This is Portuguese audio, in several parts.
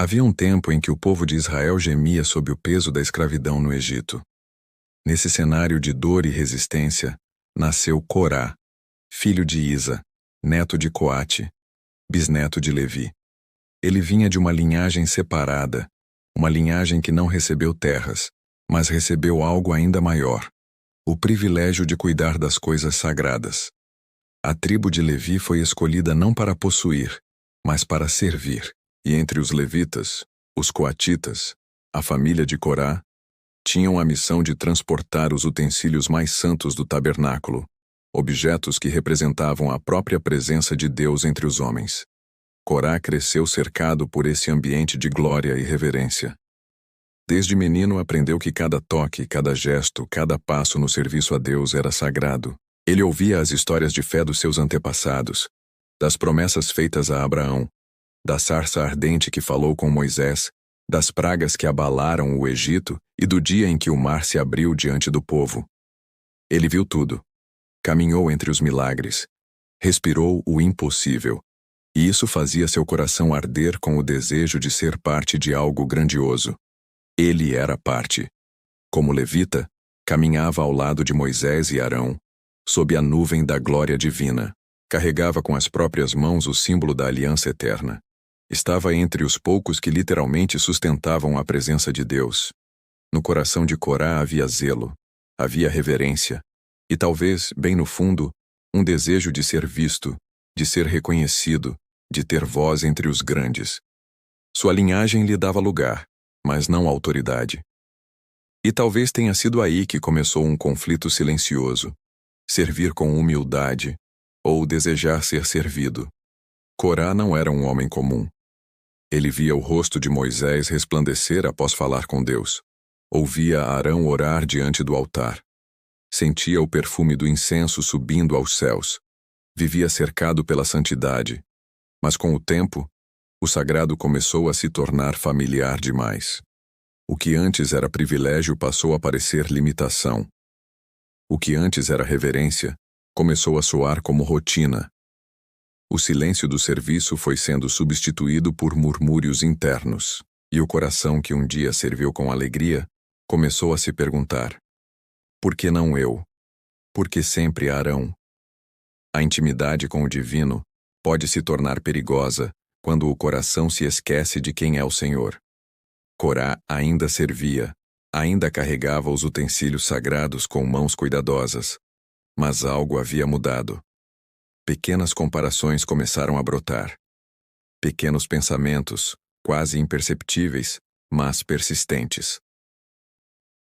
Havia um tempo em que o povo de Israel gemia sob o peso da escravidão no Egito. Nesse cenário de dor e resistência, nasceu Corá, filho de Isa, neto de Coate, bisneto de Levi. Ele vinha de uma linhagem separada, uma linhagem que não recebeu terras, mas recebeu algo ainda maior: o privilégio de cuidar das coisas sagradas. A tribo de Levi foi escolhida não para possuir, mas para servir. E entre os levitas, os coatitas, a família de Corá, tinham a missão de transportar os utensílios mais santos do tabernáculo, objetos que representavam a própria presença de Deus entre os homens. Corá cresceu cercado por esse ambiente de glória e reverência. Desde menino aprendeu que cada toque, cada gesto, cada passo no serviço a Deus era sagrado. Ele ouvia as histórias de fé dos seus antepassados, das promessas feitas a Abraão, da sarça ardente que falou com Moisés, das pragas que abalaram o Egito e do dia em que o mar se abriu diante do povo. Ele viu tudo. Caminhou entre os milagres. Respirou o impossível. E isso fazia seu coração arder com o desejo de ser parte de algo grandioso. Ele era parte. Como levita, caminhava ao lado de Moisés e Arão, sob a nuvem da glória divina. Carregava com as próprias mãos o símbolo da aliança eterna. Estava entre os poucos que literalmente sustentavam a presença de Deus. No coração de Corá havia zelo, havia reverência, e talvez, bem no fundo, um desejo de ser visto, de ser reconhecido, de ter voz entre os grandes. Sua linhagem lhe dava lugar, mas não autoridade. E talvez tenha sido aí que começou um conflito silencioso: servir com humildade ou desejar ser servido. Corá não era um homem comum. Ele via o rosto de Moisés resplandecer após falar com Deus. Ouvia Arão orar diante do altar. Sentia o perfume do incenso subindo aos céus. Vivia cercado pela santidade. Mas com o tempo, o sagrado começou a se tornar familiar demais. O que antes era privilégio passou a parecer limitação. O que antes era reverência começou a soar como rotina. O silêncio do serviço foi sendo substituído por murmúrios internos, e o coração que um dia serviu com alegria começou a se perguntar: por que não eu? Por que sempre Arão? A intimidade com o divino pode se tornar perigosa quando o coração se esquece de quem é o Senhor. Corá ainda servia, ainda carregava os utensílios sagrados com mãos cuidadosas, mas algo havia mudado. Pequenas comparações começaram a brotar. Pequenos pensamentos, quase imperceptíveis, mas persistentes.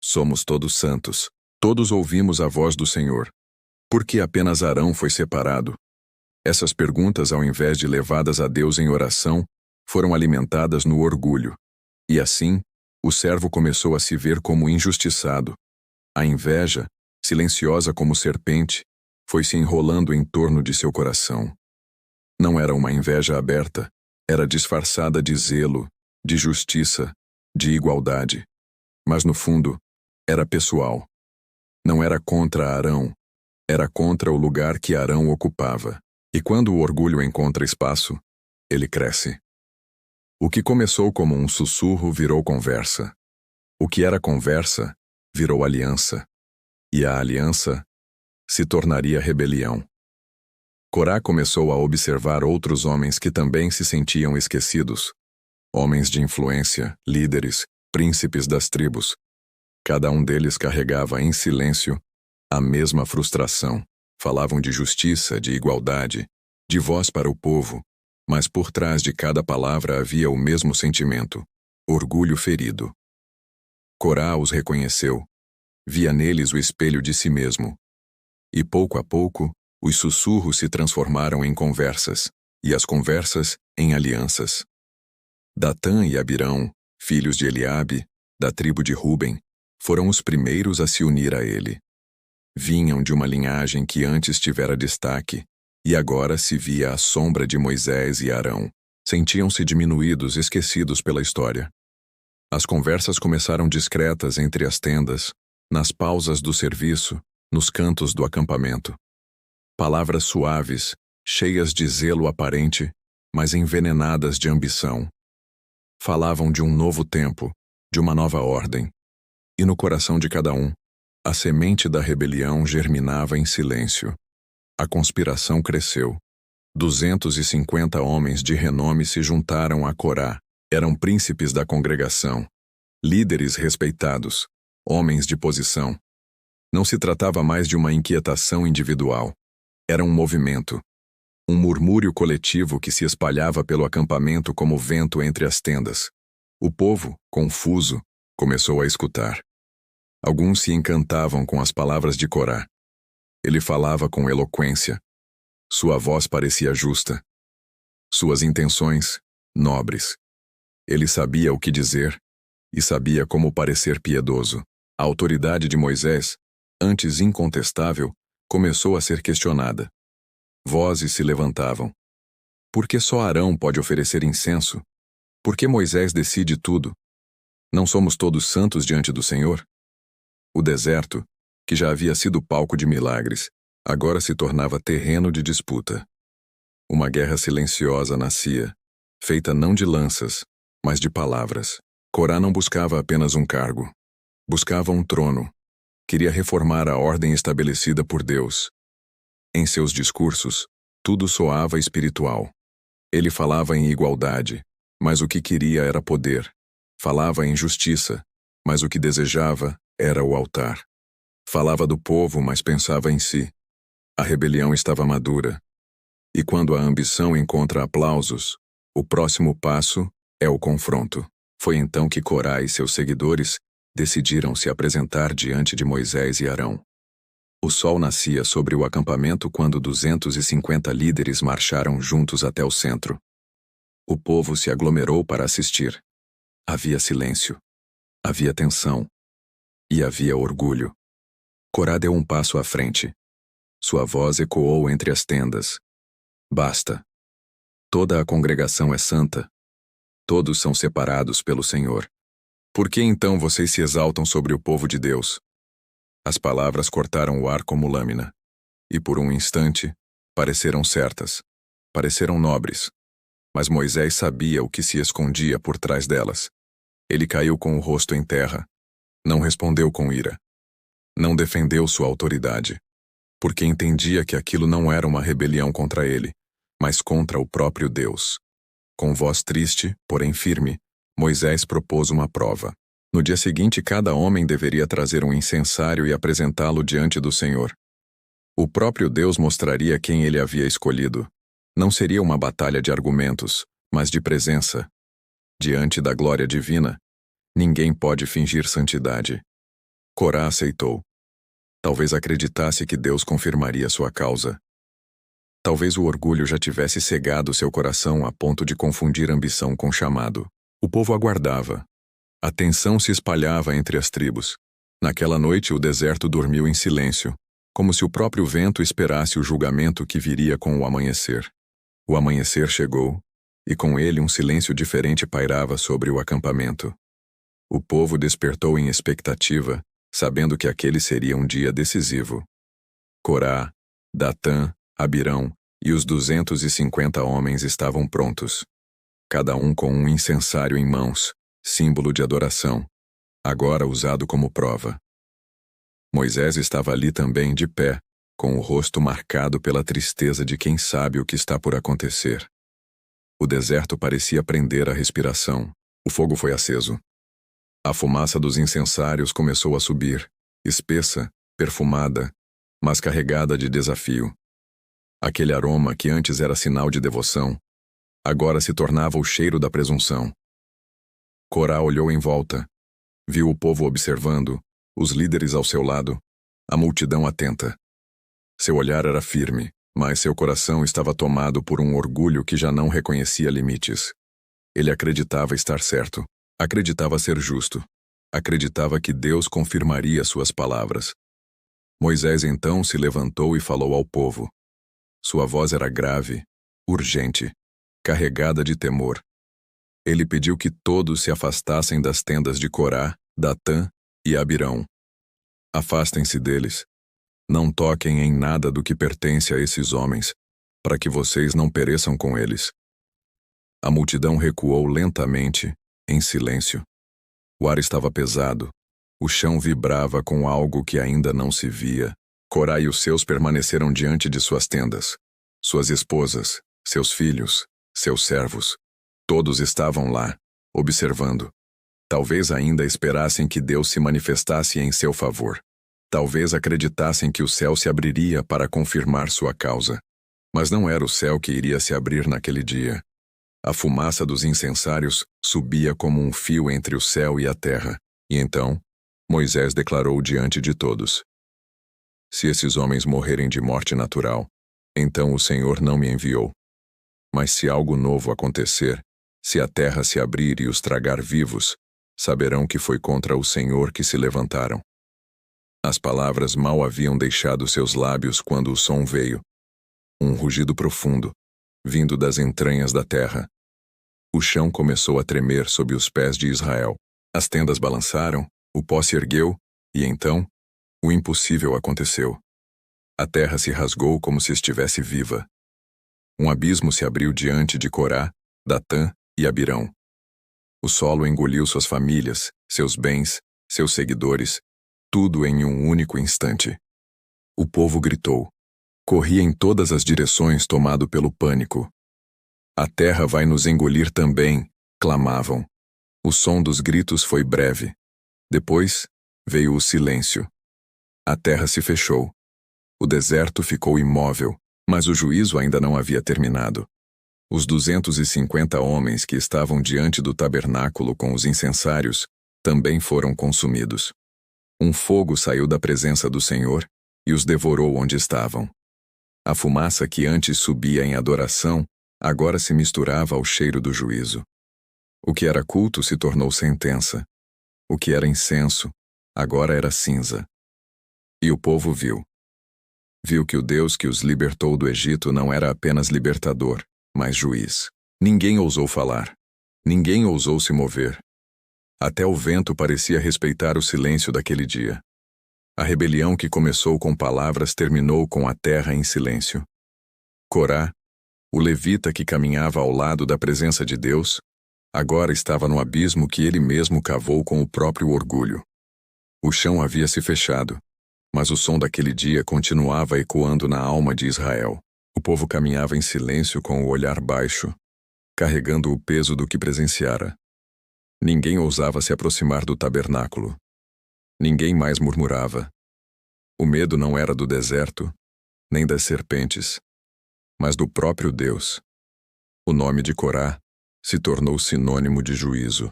Somos todos santos, todos ouvimos a voz do Senhor. Por que apenas Arão foi separado? Essas perguntas, ao invés de levadas a Deus em oração, foram alimentadas no orgulho. E assim, o servo começou a se ver como injustiçado. A inveja, silenciosa como serpente, foi se enrolando em torno de seu coração. Não era uma inveja aberta, era disfarçada de zelo, de justiça, de igualdade. Mas no fundo, era pessoal. Não era contra Arão, era contra o lugar que Arão ocupava. E quando o orgulho encontra espaço, ele cresce. O que começou como um sussurro virou conversa. O que era conversa virou aliança. E a aliança se tornaria rebelião. Corá começou a observar outros homens que também se sentiam esquecidos. Homens de influência, líderes, príncipes das tribos. Cada um deles carregava em silêncio a mesma frustração. Falavam de justiça, de igualdade, de voz para o povo, mas por trás de cada palavra havia o mesmo sentimento: orgulho ferido. Corá os reconheceu. Via neles o espelho de si mesmo. E pouco a pouco, os sussurros se transformaram em conversas, e as conversas em alianças. Datã e Abirão, filhos de Eliabe, da tribo de Ruben, foram os primeiros a se unir a ele. Vinham de uma linhagem que antes tivera destaque, e agora se via à sombra de Moisés e Arão. Sentiam-se diminuídos, esquecidos pela história. As conversas começaram discretas entre as tendas, nas pausas do serviço, nos cantos do acampamento. Palavras suaves, cheias de zelo aparente, mas envenenadas de ambição. Falavam de um novo tempo, de uma nova ordem. E no coração de cada um, a semente da rebelião germinava em silêncio. A conspiração cresceu. 250 homens de renome se juntaram a Corá. Eram príncipes da congregação, líderes respeitados, homens de posição. Não se tratava mais de uma inquietação individual. Era um movimento. Um murmúrio coletivo que se espalhava pelo acampamento como vento entre as tendas. O povo, confuso, começou a escutar. Alguns se encantavam com as palavras de Corá. Ele falava com eloquência. Sua voz parecia justa. Suas intenções, nobres. Ele sabia o que dizer e sabia como parecer piedoso. A autoridade de Moisés, antes incontestável, começou a ser questionada. Vozes se levantavam. Por que só Arão pode oferecer incenso? Por que Moisés decide tudo? Não somos todos santos diante do Senhor? O deserto, que já havia sido palco de milagres, agora se tornava terreno de disputa. Uma guerra silenciosa nascia, feita não de lanças, mas de palavras. Corá não buscava apenas um cargo. Buscava um trono. Queria reformar a ordem estabelecida por Deus. Em seus discursos, tudo soava espiritual. Ele falava em igualdade, mas o que queria era poder. Falava em justiça, mas o que desejava era o altar. Falava do povo, mas pensava em si. A rebelião estava madura. E quando a ambição encontra aplausos, o próximo passo é o confronto. Foi então que Corá e seus seguidores decidiram se apresentar diante de Moisés e Arão. O sol nascia sobre o acampamento quando 250 líderes marcharam juntos até o centro. O povo se aglomerou para assistir. Havia silêncio. Havia tensão. E havia orgulho. Corá deu um passo à frente. Sua voz ecoou entre as tendas. Basta. Toda a congregação é santa. Todos são separados pelo Senhor. Por que então vocês se exaltam sobre o povo de Deus? As palavras cortaram o ar como lâmina. E por um instante, pareceram certas. Pareceram nobres. Mas Moisés sabia o que se escondia por trás delas. Ele caiu com o rosto em terra. Não respondeu com ira. Não defendeu sua autoridade. Porque entendia que aquilo não era uma rebelião contra ele, mas contra o próprio Deus. Com voz triste, porém firme, Moisés propôs uma prova. No dia seguinte, cada homem deveria trazer um incensário e apresentá-lo diante do Senhor. O próprio Deus mostraria quem ele havia escolhido. Não seria uma batalha de argumentos, mas de presença. Diante da glória divina, ninguém pode fingir santidade. Corá aceitou. Talvez acreditasse que Deus confirmaria sua causa. Talvez o orgulho já tivesse cegado seu coração a ponto de confundir ambição com chamado. O povo aguardava. A tensão se espalhava entre as tribos. Naquela noite o deserto dormiu em silêncio, como se o próprio vento esperasse o julgamento que viria com o amanhecer. O amanhecer chegou, e com ele um silêncio diferente pairava sobre o acampamento. O povo despertou em expectativa, sabendo que aquele seria um dia decisivo. Corá, Datã, Abirão e os 250 homens estavam prontos. Cada um com um incensário em mãos, símbolo de adoração, agora usado como prova. Moisés estava ali também de pé, com o rosto marcado pela tristeza de quem sabe o que está por acontecer. O deserto parecia prender a respiração. O fogo foi aceso. A fumaça dos incensários começou a subir, espessa, perfumada, mas carregada de desafio. Aquele aroma que antes era sinal de devoção, agora se tornava o cheiro da presunção. Corá olhou em volta, viu o povo observando, os líderes ao seu lado, a multidão atenta. Seu olhar era firme, mas seu coração estava tomado por um orgulho que já não reconhecia limites. Ele acreditava estar certo, acreditava ser justo, acreditava que Deus confirmaria suas palavras. Moisés então se levantou e falou ao povo. Sua voz era grave, urgente, carregada de temor. Ele pediu que todos se afastassem das tendas de Corá, Datã e Abirão. Afastem-se deles. Não toquem em nada do que pertence a esses homens, para que vocês não pereçam com eles. A multidão recuou lentamente em silêncio. O ar estava pesado. O chão vibrava com algo que ainda não se via. Corá e os seus permaneceram diante de suas tendas. Suas esposas, seus filhos, seus servos. Todos estavam lá, observando. Talvez ainda esperassem que Deus se manifestasse em seu favor. Talvez acreditassem que o céu se abriria para confirmar sua causa. Mas não era o céu que iria se abrir naquele dia. A fumaça dos incensários subia como um fio entre o céu e a terra. E então, Moisés declarou diante de todos: Se esses homens morrerem de morte natural, então o Senhor não me enviou. Mas se algo novo acontecer, se a terra se abrir e os tragar vivos, saberão que foi contra o Senhor que se levantaram. As palavras mal haviam deixado seus lábios quando o som veio. Um rugido profundo, vindo das entranhas da terra. O chão começou a tremer sob os pés de Israel. As tendas balançaram, o pó se ergueu, e então, o impossível aconteceu. A terra se rasgou como se estivesse viva. Um abismo se abriu diante de Corá, Datã e Abirão. O solo engoliu suas famílias, seus bens, seus seguidores, tudo em um único instante. O povo gritou. Corria em todas as direções tomado pelo pânico. A terra vai nos engolir também, clamavam. O som dos gritos foi breve. Depois, veio o silêncio. A terra se fechou. O deserto ficou imóvel, mas o juízo ainda não havia terminado. Os 250 homens que estavam diante do tabernáculo com os incensários também foram consumidos. Um fogo saiu da presença do Senhor e os devorou onde estavam. A fumaça que antes subia em adoração agora se misturava ao cheiro do juízo. O que era culto se tornou sentença. O que era incenso agora era cinza. E o povo viu. Viu que o Deus que os libertou do Egito não era apenas libertador, mas juiz. Ninguém ousou falar. Ninguém ousou se mover. Até o vento parecia respeitar o silêncio daquele dia. A rebelião que começou com palavras terminou com a terra em silêncio. Corá, o levita que caminhava ao lado da presença de Deus, agora estava no abismo que ele mesmo cavou com o próprio orgulho. O chão havia se fechado, mas o som daquele dia continuava ecoando na alma de Israel. O povo caminhava em silêncio com o olhar baixo, carregando o peso do que presenciara. Ninguém ousava se aproximar do tabernáculo. Ninguém mais murmurava. O medo não era do deserto, nem das serpentes, mas do próprio Deus. O nome de Corá se tornou sinônimo de juízo.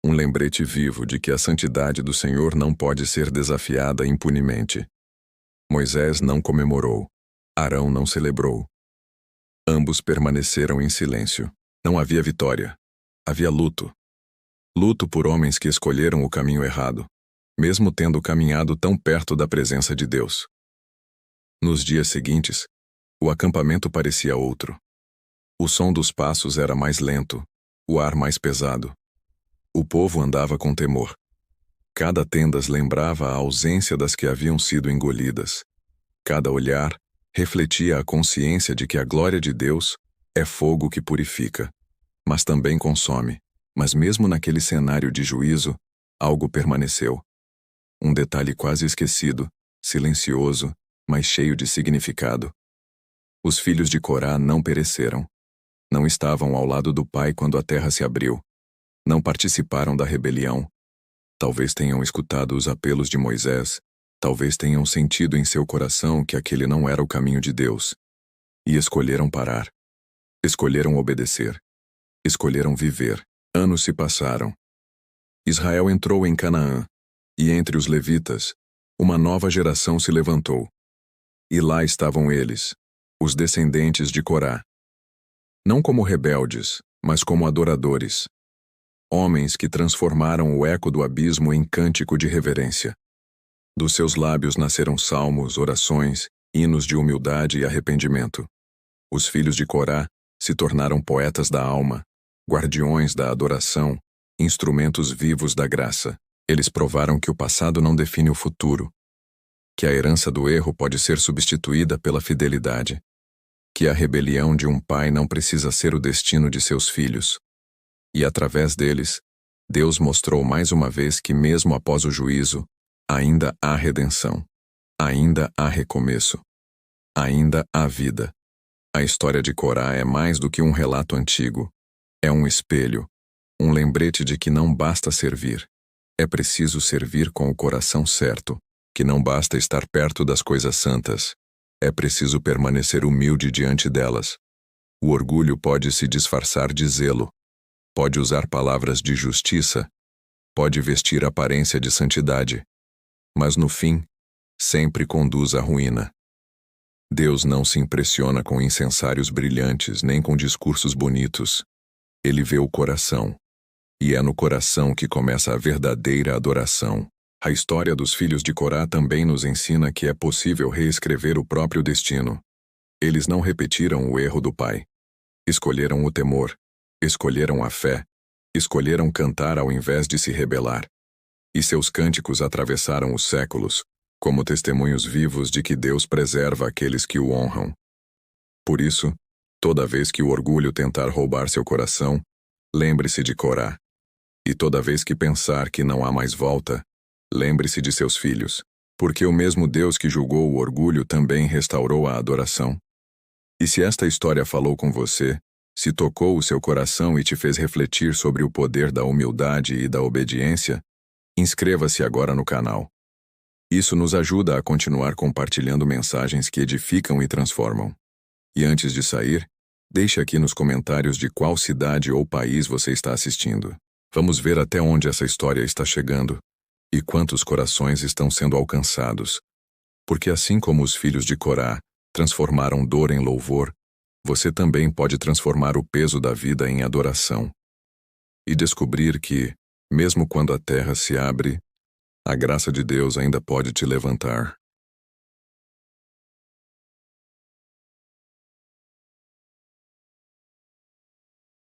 Um lembrete vivo de que a santidade do Senhor não pode ser desafiada impunemente. Moisés não comemorou. Arão não celebrou. Ambos permaneceram em silêncio. Não havia vitória. Havia luto. Luto por homens que escolheram o caminho errado, mesmo tendo caminhado tão perto da presença de Deus. Nos dias seguintes, o acampamento parecia outro. O som dos passos era mais lento, o ar mais pesado. O povo andava com temor. Cada tenda lembrava a ausência das que haviam sido engolidas. Cada olhar refletia a consciência de que a glória de Deus é fogo que purifica, mas também consome. Mas mesmo naquele cenário de juízo, algo permaneceu. Um detalhe quase esquecido, silencioso, mas cheio de significado. Os filhos de Corá não pereceram. Não estavam ao lado do pai quando a terra se abriu. Não participaram da rebelião. Talvez tenham escutado os apelos de Moisés. Talvez tenham sentido em seu coração que aquele não era o caminho de Deus. E escolheram parar. Escolheram obedecer. Escolheram viver. Anos se passaram. Israel entrou em Canaã, e entre os levitas, uma nova geração se levantou. E lá estavam eles, os descendentes de Corá. Não como rebeldes, mas como adoradores. Homens que transformaram o eco do abismo em cântico de reverência. Dos seus lábios nasceram salmos, orações, hinos de humildade e arrependimento. Os filhos de Corá se tornaram poetas da alma, guardiões da adoração, instrumentos vivos da graça. Eles provaram que o passado não define o futuro, que a herança do erro pode ser substituída pela fidelidade, que a rebelião de um pai não precisa ser o destino de seus filhos. E através deles, Deus mostrou mais uma vez que mesmo após o juízo, ainda há redenção, ainda há recomeço, ainda há vida. A história de Corá é mais do que um relato antigo. É um espelho, um lembrete de que não basta servir. É preciso servir com o coração certo, que não basta estar perto das coisas santas. É preciso permanecer humilde diante delas. O orgulho pode se disfarçar de zelo, pode usar palavras de justiça, pode vestir aparência de santidade, mas no fim, sempre conduz à ruína. Deus não se impressiona com incensários brilhantes nem com discursos bonitos. Ele vê o coração. E é no coração que começa a verdadeira adoração. A história dos filhos de Corá também nos ensina que é possível reescrever o próprio destino. Eles não repetiram o erro do pai. Escolheram o temor, escolheram a fé, escolheram cantar ao invés de se rebelar. E seus cânticos atravessaram os séculos, como testemunhos vivos de que Deus preserva aqueles que o honram. Por isso, toda vez que o orgulho tentar roubar seu coração, lembre-se de Corá. E toda vez que pensar que não há mais volta, lembre-se de seus filhos, porque o mesmo Deus que julgou o orgulho também restaurou a adoração. E se esta história falou com você, se tocou o seu coração e te fez refletir sobre o poder da humildade e da obediência, inscreva-se agora no canal. Isso nos ajuda a continuar compartilhando mensagens que edificam e transformam. E antes de sair, deixe aqui nos comentários de qual cidade ou país você está assistindo. Vamos ver até onde essa história está chegando e quantos corações estão sendo alcançados. Porque assim como os filhos de Corá transformaram dor em louvor, você também pode transformar o peso da vida em adoração. E descobrir que, mesmo quando a terra se abre, a graça de Deus ainda pode te levantar.